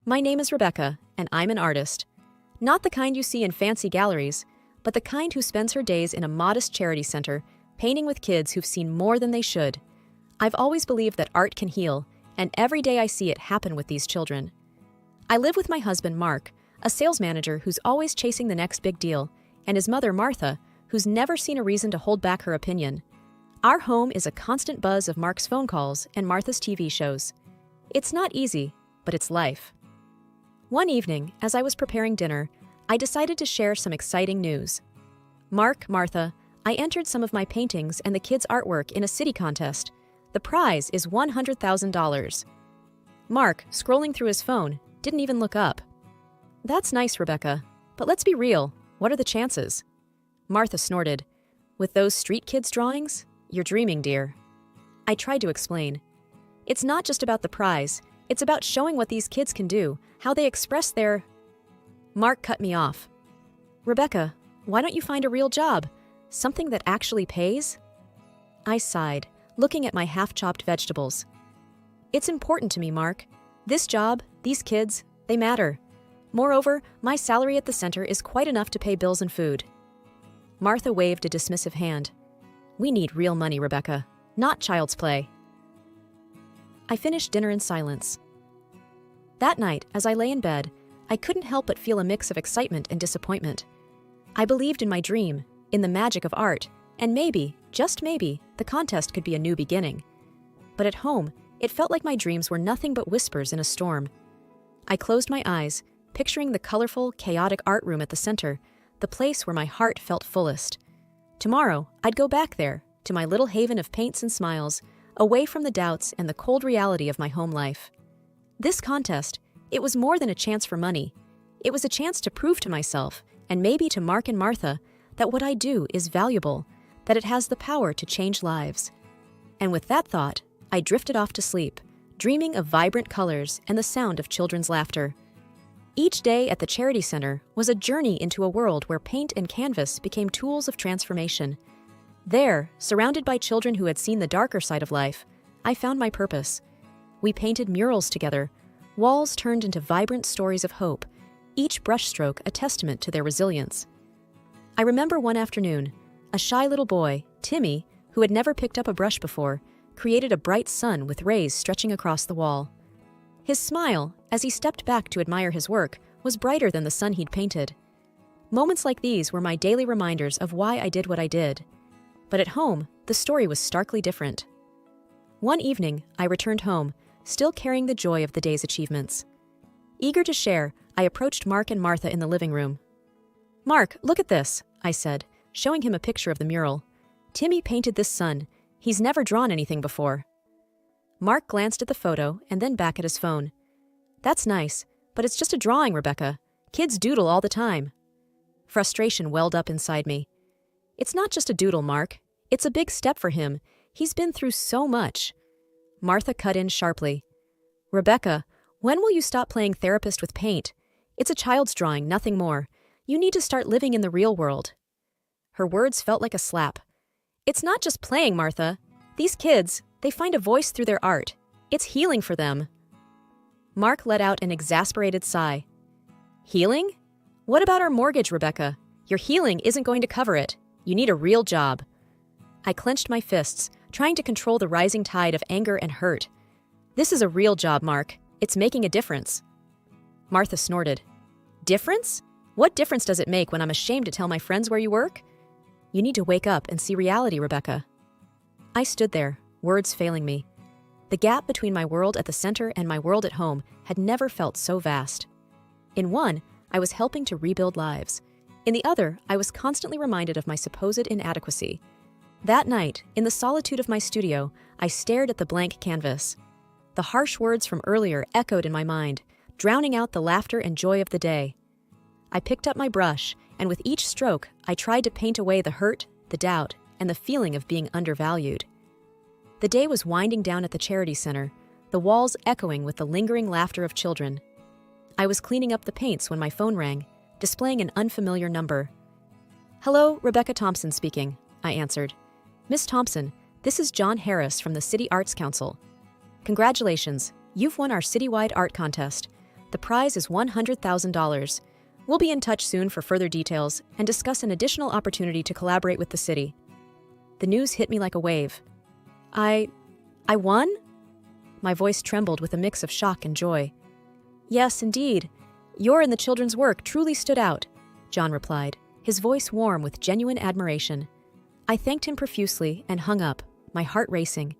My name is Rebecca, and I'm an artist. Not the kind you see in fancy galleries, but the kind who spends her days in a modest charity center, painting with kids who've seen more than they should. I've always believed that art can heal, and every day I see it happen with these children. I live with my husband, Mark, a sales manager who's always chasing the next big deal, and his mother, Martha, who's never seen a reason to hold back her opinion. Our home is a constant buzz of Mark's phone calls and Martha's TV shows. It's not easy, but it's life. One evening, as I was preparing dinner, I decided to share some exciting news. Mark, Martha, I entered some of my paintings and the kids' artwork in a city contest. The prize is $100,000. Mark, scrolling through his phone, didn't even look up. That's nice, Rebecca, but let's be real. What are the chances? Martha snorted. With those street kids' drawings? You're dreaming, dear. I tried to explain. It's not just about the prize. It's about showing what these kids can do, how they express their... Mark cut me off. Rebecca, why don't you find a real job? Something that actually pays? I sighed, looking at my half-chopped vegetables. It's important to me, Mark. This job, these kids, they matter. Moreover, my salary at the center is quite enough to pay bills and food. Martha waved a dismissive hand. We need real money, Rebecca, not child's play. I finished dinner in silence. That night, as I lay in bed, I couldn't help but feel a mix of excitement and disappointment. I believed in my dream, in the magic of art, and maybe, just maybe, the contest could be a new beginning. But at home, it felt like my dreams were nothing but whispers in a storm. I closed my eyes, picturing the colorful, chaotic art room at the center, the place where my heart felt fullest. Tomorrow, I'd go back there, to my little haven of paints and smiles, away from the doubts and the cold reality of my home life. This contest, it was more than a chance for money. It was a chance to prove to myself, and maybe to Mark and Martha, that what I do is valuable, that it has the power to change lives. And with that thought, I drifted off to sleep, dreaming of vibrant colors and the sound of children's laughter. Each day at the Charity Center was a journey into a world where paint and canvas became tools of transformation. There, surrounded by children who had seen the darker side of life, I found my purpose. We painted murals together, walls turned into vibrant stories of hope, each brushstroke a testament to their resilience. I remember one afternoon, a shy little boy, Timmy, who had never picked up a brush before, created a bright sun with rays stretching across the wall. His smile, as he stepped back to admire his work, was brighter than the sun he'd painted. Moments like these were my daily reminders of why I did what I did. But at home, the story was starkly different. One evening, I returned home, still carrying the joy of the day's achievements. Eager to share, I approached Mark and Martha in the living room. Mark, look at this, I said, showing him a picture of the mural. Timmy painted this sun. He's never drawn anything before. Mark glanced at the photo and then back at his phone. That's nice, but it's just a drawing, Rebecca. Kids doodle all the time. Frustration welled up inside me. It's not just a doodle, Mark. It's a big step for him. He's been through so much. Martha cut in sharply. Rebecca, when will you stop playing therapist with paint? It's a child's drawing, nothing more. You need to start living in the real world. Her words felt like a slap. It's not just playing, Martha. These kids, they find a voice through their art. It's healing for them. Mark let out an exasperated sigh. Healing? What about our mortgage, Rebecca? Your healing isn't going to cover it. You need a real job. I clenched my fists, trying to control the rising tide of anger and hurt. This is a real job, Mark. It's making a difference. Martha snorted. Difference? What difference does it make when I'm ashamed to tell my friends where you work? You need to wake up and see reality, Rebecca. I stood there, words failing me. The gap between my world at the center and my world at home had never felt so vast. In one, I was helping to rebuild lives. In the other, I was constantly reminded of my supposed inadequacy. That night, in the solitude of my studio, I stared at the blank canvas. The harsh words from earlier echoed in my mind, drowning out the laughter and joy of the day. I picked up my brush, and with each stroke, I tried to paint away the hurt, the doubt, and the feeling of being undervalued. The day was winding down at the Charity Center, the walls echoing with the lingering laughter of children. I was cleaning up the paints when my phone rang, displaying an unfamiliar number. Hello, Rebecca Thompson speaking, I answered. Miss Thompson, this is John Harris from the City Arts Council. Congratulations, you've won our citywide art contest. The prize is $100,000. We'll be in touch soon for further details and discuss an additional opportunity to collaborate with the city. The news hit me like a wave. I won? My voice trembled with a mix of shock and joy. Yes, indeed. Your and the children's work truly stood out, John replied, his voice warm with genuine admiration. I thanked him profusely and hung up, my heart racing.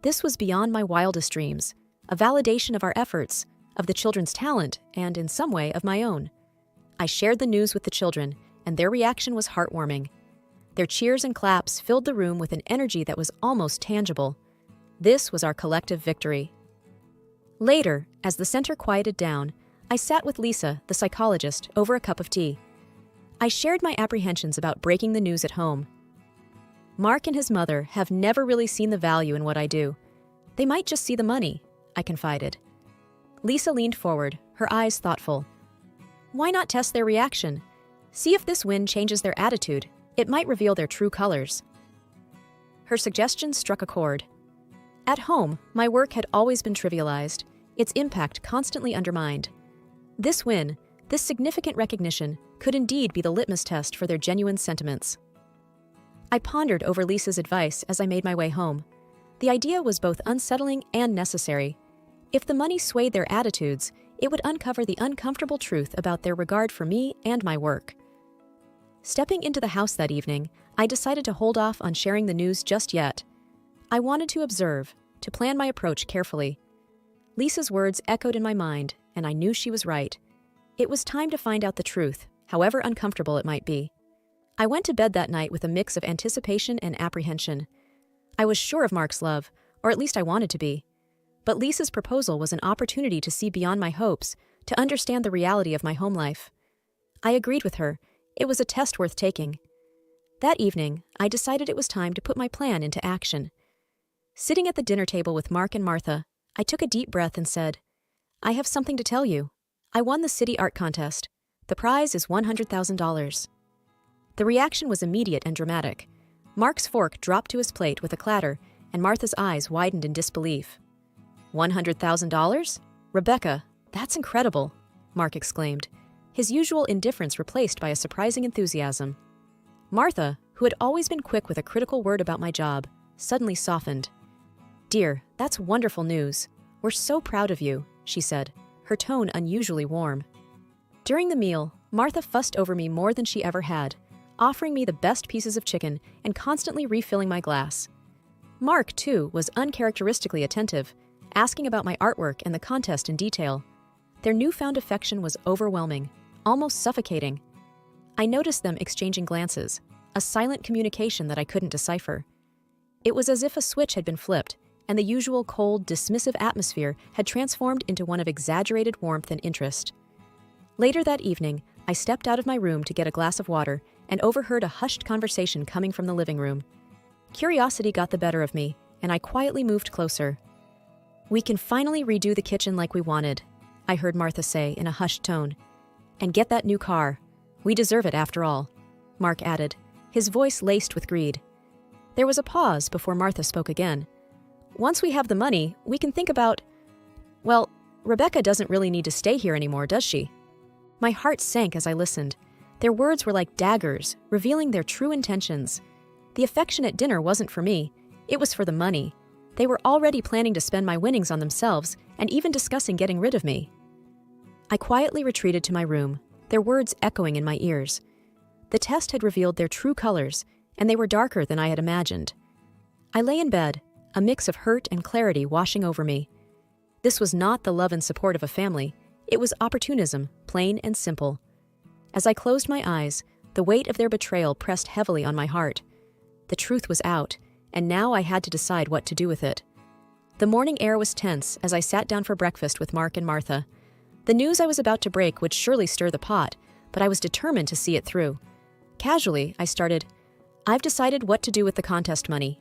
This was beyond my wildest dreams, a validation of our efforts, of the children's talent, and, in some way, of my own. I shared the news with the children, and their reaction was heartwarming. Their cheers and claps filled the room with an energy that was almost tangible. This was our collective victory. Later, as the center quieted down, I sat with Lisa, the psychologist, over a cup of tea. I shared my apprehensions about breaking the news at home. Mark and his mother have never really seen the value in what I do. They might just see the money, I confided. Lisa leaned forward, her eyes thoughtful. Why not test their reaction? See if this win changes their attitude. It might reveal their true colors. Her suggestion struck a chord. At home, my work had always been trivialized, its impact constantly undermined. This win, this significant recognition, could indeed be the litmus test for their genuine sentiments. I pondered over Lisa's advice as I made my way home. The idea was both unsettling and necessary. If the money swayed their attitudes, it would uncover the uncomfortable truth about their regard for me and my work. Stepping into the house that evening, I decided to hold off on sharing the news just yet. I wanted to observe, to plan my approach carefully. Lisa's words echoed in my mind, and I knew she was right. It was time to find out the truth, however uncomfortable it might be. I went to bed that night with a mix of anticipation and apprehension. I was sure of Mark's love, or at least I wanted to be. But Lisa's proposal was an opportunity to see beyond my hopes, to understand the reality of my home life. I agreed with her. It was a test worth taking. That evening, I decided it was time to put my plan into action. Sitting at the dinner table with Mark and Martha, I took a deep breath and said, I have something to tell you. I won the city art contest. The prize is $100,000. The reaction was immediate and dramatic. Mark's fork dropped to his plate with a clatter, and Martha's eyes widened in disbelief. $100,000? Rebecca, that's incredible, Mark exclaimed, his usual indifference replaced by a surprising enthusiasm. Martha, who had always been quick with a critical word about my job, suddenly softened. Dear, that's wonderful news. We're so proud of you, she said, her tone unusually warm. During the meal, Martha fussed over me more than she ever had, offering me the best pieces of chicken and constantly refilling my glass. Mark, too, was uncharacteristically attentive, asking about my artwork and the contest in detail. Their newfound affection was overwhelming, almost suffocating. I noticed them exchanging glances, a silent communication that I couldn't decipher. It was as if a switch had been flipped, and the usual cold, dismissive atmosphere had transformed into one of exaggerated warmth and interest. Later that evening, I stepped out of my room to get a glass of water and overheard a hushed conversation coming from the living room. Curiosity got the better of me, and I quietly moved closer. We can finally redo the kitchen like we wanted, I heard Martha say in a hushed tone. And get that new car. We deserve it after all, Mark added, his voice laced with greed. There was a pause before Martha spoke again. Once we have the money, we can think about… Well, Rebecca doesn't really need to stay here anymore, does she? My heart sank as I listened. Their words were like daggers, revealing their true intentions. The affection at dinner wasn't for me. It was for the money. They were already planning to spend my winnings on themselves and even discussing getting rid of me. I quietly retreated to my room, their words echoing in my ears. The test had revealed their true colors, and they were darker than I had imagined. I lay in bed, a mix of hurt and clarity washing over me. This was not the love and support of a family. It was opportunism, plain and simple. As I closed my eyes, the weight of their betrayal pressed heavily on my heart. The truth was out, and now I had to decide what to do with it. The morning air was tense as I sat down for breakfast with Mark and Martha. The news I was about to break would surely stir the pot, but I was determined to see it through. Casually, I started, I've decided what to do with the contest money.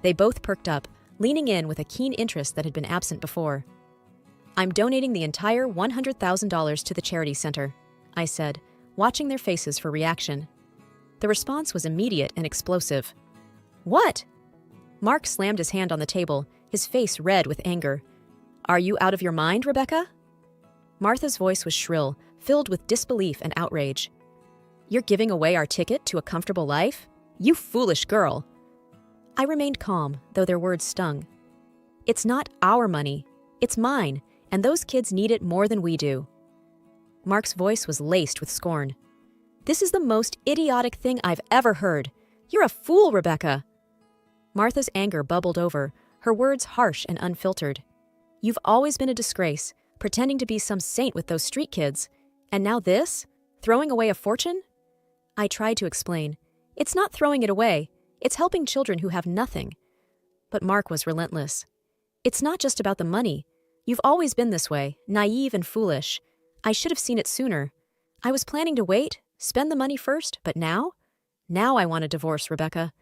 They both perked up, leaning in with a keen interest that had been absent before. I'm donating the entire $100,000 to the charity center, I said, watching their faces for reaction. The response was immediate and explosive. What? Mark slammed his hand on the table, his face red with anger. Are you out of your mind, Rebecca? Martha's voice was shrill, filled with disbelief and outrage. "You're giving away our ticket to a comfortable life? You foolish girl!" I remained calm, though their words stung. "It's not our money. It's mine, and those kids need it more than we do." Mark's voice was laced with scorn. "This is the most idiotic thing I've ever heard. You're a fool, Rebecca." Martha's anger bubbled over, her words harsh and unfiltered. "You've always been a disgrace, pretending to be some saint with those street kids. And now this? Throwing away a fortune?" I tried to explain. "It's not throwing it away. It's helping children who have nothing." But Mark was relentless. "It's not just about the money. You've always been this way, naive and foolish. I should have seen it sooner. I was planning to wait, spend the money first, but now? Now I want a divorce, Rebecca.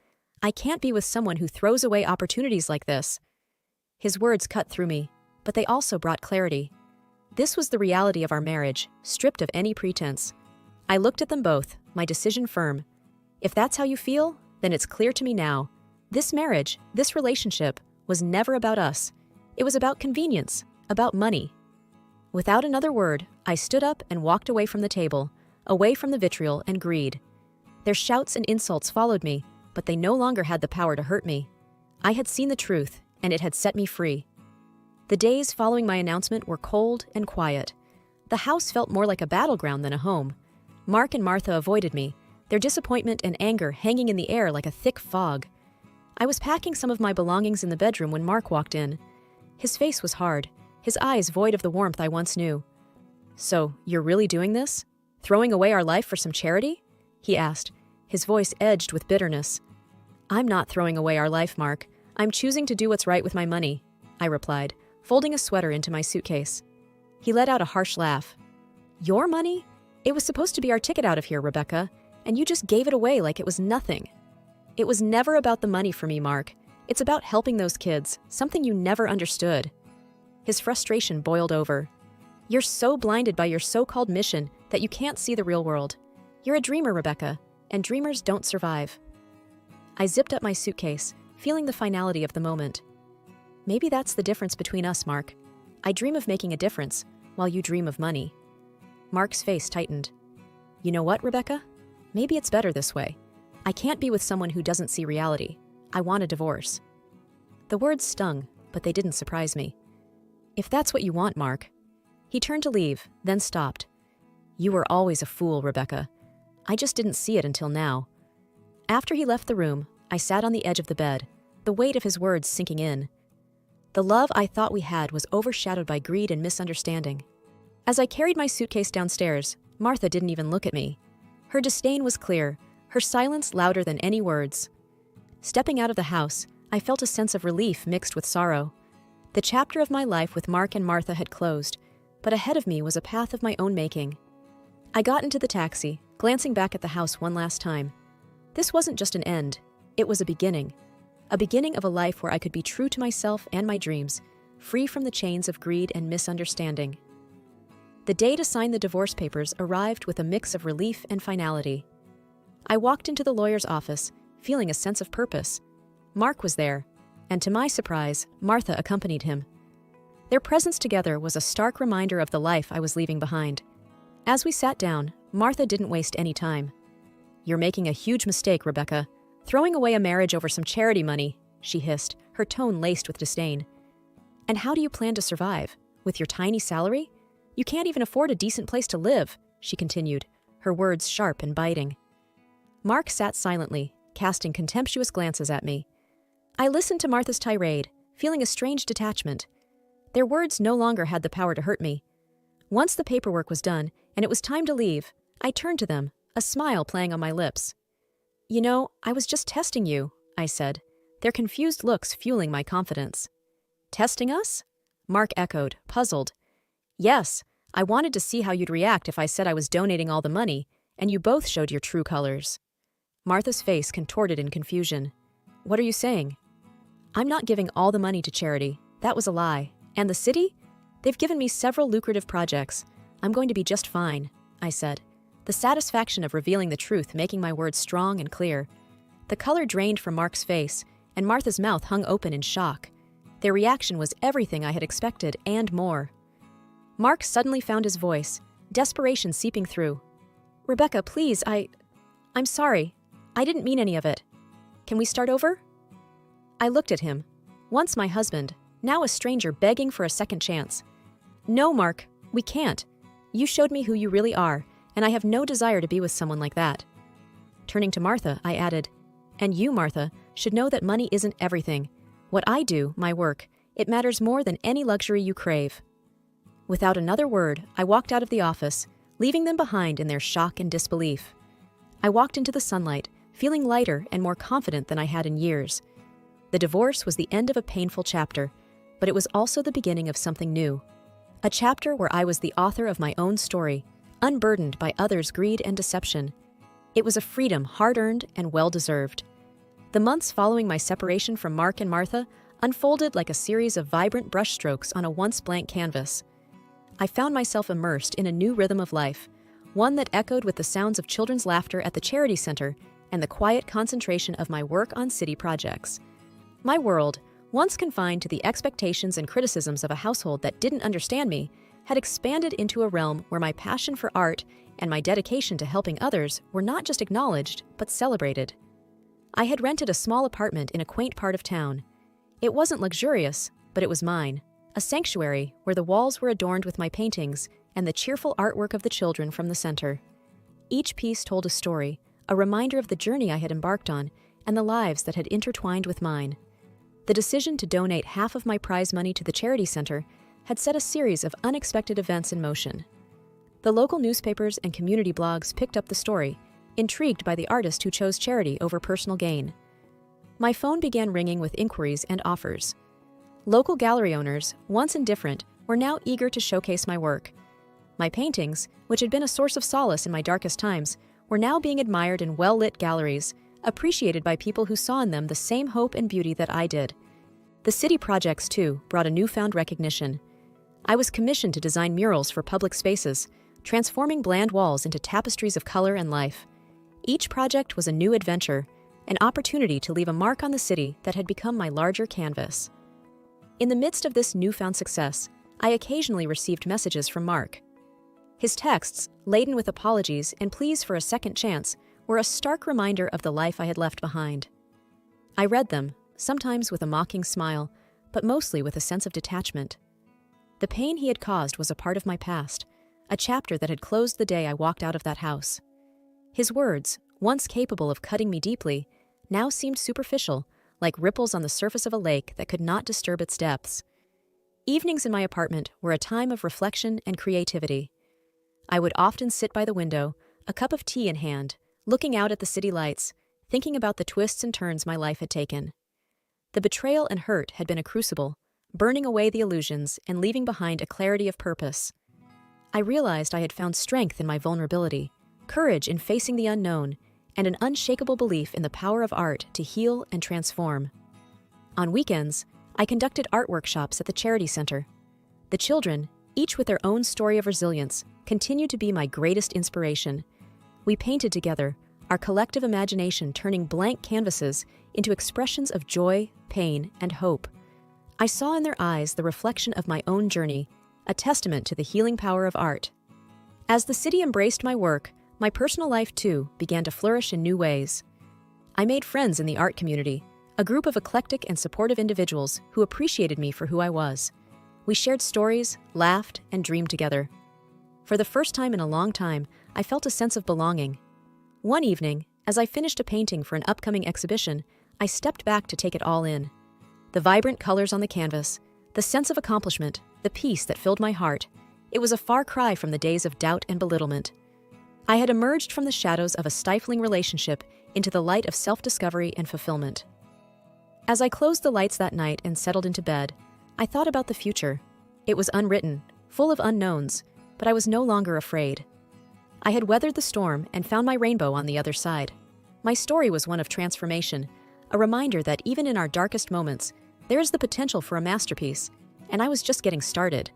I can't be with someone who throws away opportunities like this." His words cut through me, but they also brought clarity. This was the reality of our marriage, stripped of any pretense. I looked at them both, my decision firm. If that's how you feel, then it's clear to me now. This marriage, this relationship, was never about us. It was about convenience, about money. Without another word, I stood up and walked away from the table, away from the vitriol and greed. Their shouts and insults followed me, but they no longer had the power to hurt me. I had seen the truth, and it had set me free. The days following my announcement were cold and quiet. The house felt more like a battleground than a home. Mark and Martha avoided me, their disappointment and anger hanging in the air like a thick fog. I was packing some of my belongings in the bedroom when Mark walked in. His face was hard, his eyes void of the warmth I once knew. "So, you're really doing this? Throwing away our life for some charity?" he asked, his voice edged with bitterness. "I'm not throwing away our life, Mark. I'm choosing to do what's right with my money," I replied, folding a sweater into my suitcase. He let out a harsh laugh. "Your money? It was supposed to be our ticket out of here, Rebecca, and you just gave it away like it was nothing." "It was never about the money for me, Mark. It's about helping those kids, something you never understood." His frustration boiled over. "You're so blinded by your so-called mission that you can't see the real world. You're a dreamer, Rebecca, and dreamers don't survive." I zipped up my suitcase, feeling the finality of the moment. "Maybe that's the difference between us, Mark. I dream of making a difference, while you dream of money." Mark's face tightened. "You know what, Rebecca? Maybe it's better this way. I can't be with someone who doesn't see reality. I want a divorce." The words stung, but they didn't surprise me. "If that's what you want, Mark." He turned to leave, then stopped. "You were always a fool, Rebecca. I just didn't see it until now." After he left the room, I sat on the edge of the bed, the weight of his words sinking in. The love I thought we had was overshadowed by greed and misunderstanding. As I carried my suitcase downstairs, Martha didn't even look at me. Her disdain was clear, her silence louder than any words. Stepping out of the house, I felt a sense of relief mixed with sorrow. The chapter of my life with Mark and Martha had closed, but ahead of me was a path of my own making. I got into the taxi, glancing back at the house one last time. This wasn't just an end, it was a beginning of a life where I could be true to myself and my dreams, free from the chains of greed and misunderstanding. The day to sign the divorce papers arrived with a mix of relief and finality. I walked into the lawyer's office, feeling a sense of purpose. Mark was there, and to my surprise, Martha accompanied him. Their presence together was a stark reminder of the life I was leaving behind. As we sat down, Martha didn't waste any time. "You're making a huge mistake, Rebecca. Throwing away a marriage over some charity money," she hissed, her tone laced with disdain. "And how do you plan to survive? With your tiny salary? You can't even afford a decent place to live," she continued, her words sharp and biting. Mark sat silently, casting contemptuous glances at me. I listened to Martha's tirade, feeling a strange detachment. Their words no longer had the power to hurt me. Once the paperwork was done, and it was time to leave, I turned to them, a smile playing on my lips. "You know, I was just testing you," I said, their confused looks fueling my confidence. "Testing us?" Mark echoed, puzzled. "Yes, I wanted to see how you'd react if I said I was donating all the money, and you both showed your true colors." Martha's face contorted in confusion. "What are you saying?" "I'm not giving all the money to charity. That was a lie. And the city? They've given me several lucrative projects. I'm going to be just fine," I said, the satisfaction of revealing the truth making my words strong and clear. The color drained from Mark's face, and Martha's mouth hung open in shock. Their reaction was everything I had expected and more. Mark suddenly found his voice, desperation seeping through. "Rebecca, please, I'm sorry. I didn't mean any of it. Can we start over?" I looked at him, once my husband, now a stranger begging for a second chance. "No, Mark, we can't. You showed me who you really are, and I have no desire to be with someone like that." Turning to Martha, I added, "And you, Martha, should know that money isn't everything. What I do, my work, it matters more than any luxury you crave." Without another word, I walked out of the office, leaving them behind in their shock and disbelief. I walked into the sunlight, feeling lighter and more confident than I had in years. The divorce was the end of a painful chapter, but it was also the beginning of something new. A chapter where I was the author of my own story, unburdened by others' greed and deception. It was a freedom hard-earned and well-deserved. The months following my separation from Mark and Martha unfolded like a series of vibrant brushstrokes on a once blank canvas. I found myself immersed in a new rhythm of life, one that echoed with the sounds of children's laughter at the charity center and the quiet concentration of my work on city projects. My world, once confined to the expectations and criticisms of a household that didn't understand me, had expanded into a realm where my passion for art and my dedication to helping others were not just acknowledged, but celebrated. I had rented a small apartment in a quaint part of town. It wasn't luxurious, but it was mine, a sanctuary where the walls were adorned with my paintings and the cheerful artwork of the children from the center. Each piece told a story, a reminder of the journey I had embarked on and the lives that had intertwined with mine. The decision to donate half of my prize money to the charity center had set a series of unexpected events in motion. The local newspapers and community blogs picked up the story, intrigued by the artist who chose charity over personal gain. My phone began ringing with inquiries and offers. Local gallery owners, once indifferent, were now eager to showcase my work. My paintings, which had been a source of solace in my darkest times, were now being admired in well-lit galleries, appreciated by people who saw in them the same hope and beauty that I did. The city projects, too, brought a newfound recognition. I was commissioned to design murals for public spaces, transforming bland walls into tapestries of color and life. Each project was a new adventure, an opportunity to leave a mark on the city that had become my larger canvas. In the midst of this newfound success, I occasionally received messages from Mark. His texts, laden with apologies and pleas for a second chance, were a stark reminder of the life I had left behind. I read them, sometimes with a mocking smile, but mostly with a sense of detachment. The pain he had caused was a part of my past, a chapter that had closed the day I walked out of that house. His words, once capable of cutting me deeply, now seemed superficial, like ripples on the surface of a lake that could not disturb its depths. Evenings in my apartment were a time of reflection and creativity. I would often sit by the window, a cup of tea in hand, looking out at the city lights, thinking about the twists and turns my life had taken. The betrayal and hurt had been a crucible, burning away the illusions and leaving behind a clarity of purpose. I realized I had found strength in my vulnerability, courage in facing the unknown, and an unshakable belief in the power of art to heal and transform. On weekends, I conducted art workshops at the charity center. The children, each with their own story of resilience, continued to be my greatest inspiration. We painted together, our collective imagination turning blank canvases into expressions of joy, pain, and hope. I saw in their eyes the reflection of my own journey, a testament to the healing power of art. As the city embraced my work, my personal life, too, began to flourish in new ways. I made friends in the art community, a group of eclectic and supportive individuals who appreciated me for who I was. We shared stories, laughed, and dreamed together. For the first time in a long time, I felt a sense of belonging. One evening, as I finished a painting for an upcoming exhibition, I stepped back to take it all in. The vibrant colors on the canvas, the sense of accomplishment, the peace that filled my heart. It was a far cry from the days of doubt and belittlement. I had emerged from the shadows of a stifling relationship into the light of self-discovery and fulfillment. As I closed the lights that night and settled into bed, I thought about the future. It was unwritten, full of unknowns, but I was no longer afraid. I had weathered the storm and found my rainbow on the other side. My story was one of transformation, a reminder that even in our darkest moments, there is the potential for a masterpiece, and I was just getting started.